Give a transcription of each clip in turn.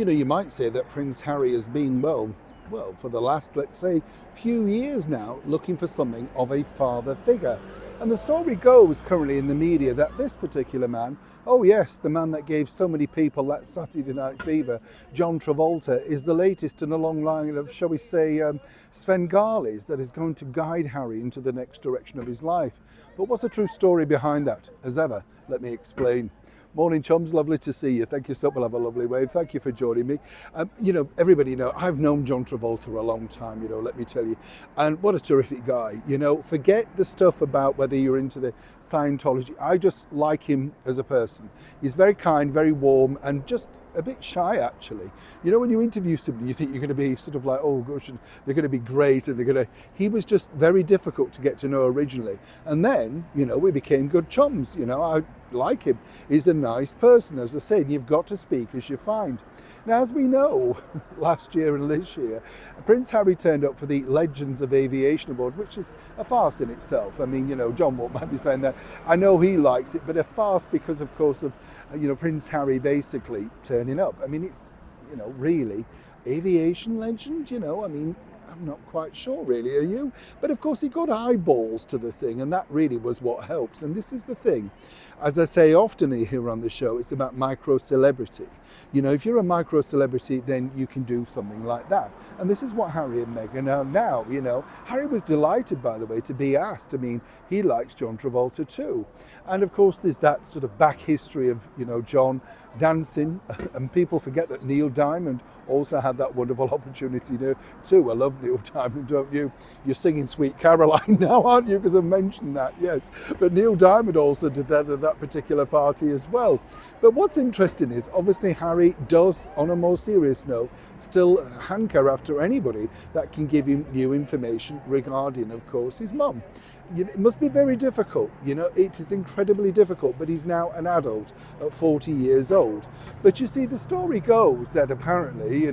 You might say that Prince Harry has been, well, for the last, let's say, few years now, looking for something of a father figure. And the story goes currently in the media that this particular man, oh yes, the man that gave so many people that Saturday Night Fever, John Travolta, is the latest in a long line of, shall we say, Svengalis that is going to guide Harry into the next direction of his life. But what's the true story behind that? As ever, let me explain. Morning, chums. Lovely to see you. Thank you so much. Have a lovely wave. Thank you for joining me. Everybody I've known John Travolta a long time, let me tell you. And what a terrific guy. Forget the stuff about whether you're into the Scientology. I just like him as a person. He's very kind, very warm, and just a bit shy, actually. When you interview somebody, you think you're going to be sort of like, oh gosh, they're going to be great, and he was just very difficult to get to know originally. And then, we became good chums. I like him. He's a nice person, as I said. You've got to speak as you find. Now, as we know, last year and this year, Prince Harry turned up for the Legends of Aviation Award, which is a farce in itself. I mean, John won't mind me saying that. I know he likes it, but a farce because, of course, of Prince Harry basically turning up. I mean, it's really aviation legend. I mean, I'm not quite sure, really, are you? But of course, he got eyeballs to the thing, and that really was what helps. And this is the thing. As I say often here on the show, it's about micro-celebrity. If you're a micro-celebrity, then you can do something like that. And this is what Harry and Meghan are now. Harry was delighted, by the way, to be asked. I mean, he likes John Travolta too. And of course, there's that sort of back history of, John dancing. And people forget that Neil Diamond also had that wonderful opportunity too. I love Neil Diamond, don't you? You're singing Sweet Caroline now, aren't you? Because I mentioned that, yes. But Neil Diamond also did that at that particular party as well. But what's interesting is, obviously, Harry does, on a more serious note, still hanker after anybody that can give him new information regarding, of course, his mum. It must be very difficult. It is incredibly difficult, but he's now an adult at 40 years old. But you see, the story goes that apparently,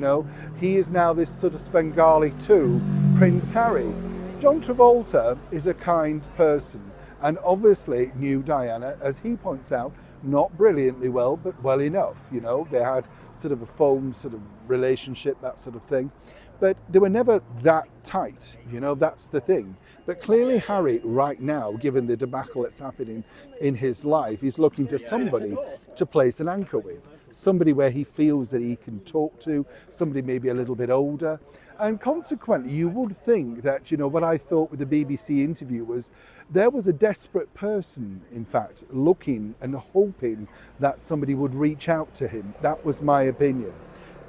he is now this sort of Svengali to Prince Harry. John Travolta is a kind person, and obviously knew Diana, as he points out, not brilliantly well, but well enough. They had sort of a phone sort of relationship, that sort of thing. But they were never that tight, that's the thing. But clearly Harry, right now, given the debacle that's happening in his life, is looking for somebody to place an anchor with. Somebody where he feels that he can talk to, somebody maybe a little bit older. And consequently, you would think that, what I thought with the BBC interview was there was a desperate person, in fact, looking and hoping that somebody would reach out to him. That was my opinion.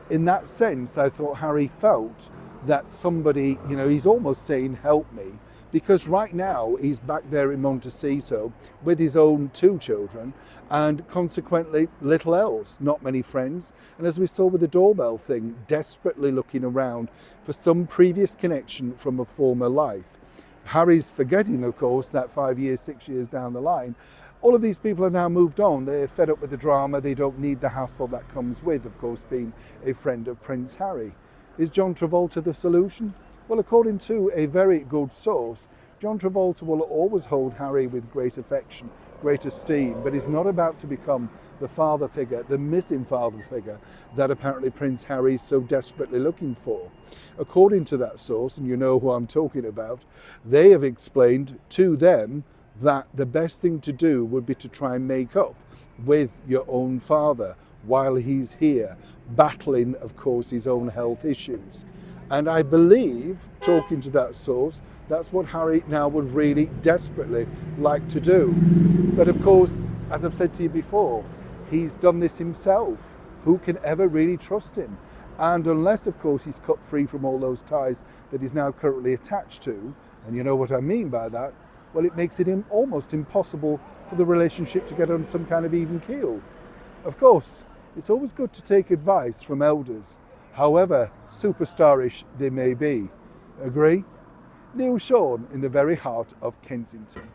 In that sense, I thought Harry felt that somebody, he's almost saying, help me. Because right now he's back there in Montecito with his own 2 children and consequently little else, not many friends. And as we saw with the doorbell thing, desperately looking around for some previous connection from a former life. Harry's forgetting, of course, that 5 years, 6 years down the line, all of these people are now moved on. They're fed up with the drama. They don't need the hassle that comes with, of course, being a friend of Prince Harry. Is John Travolta the solution? Well, according to a very good source, John Travolta will always hold Harry with great affection, great esteem, but he's not about to become the father figure, the missing father figure that apparently Prince Harry is so desperately looking for. According to that source, and you know who I'm talking about, they have explained to them that the best thing to do would be to try and make up with your own father while he's here, battling, of course, his own health issues. And I believe, talking to that source, that's what Harry now would really desperately like to do. But of course, as I've said to you before, he's done this himself. Who can ever really trust him? And unless, of course, he's cut free from all those ties that he's now currently attached to, and you know what I mean by that, well, it makes it almost impossible for the relationship to get on some kind of even keel. Of course, it's always good to take advice from elders, however superstarish they may be. Agree? Neil Sean in the very heart of Kensington.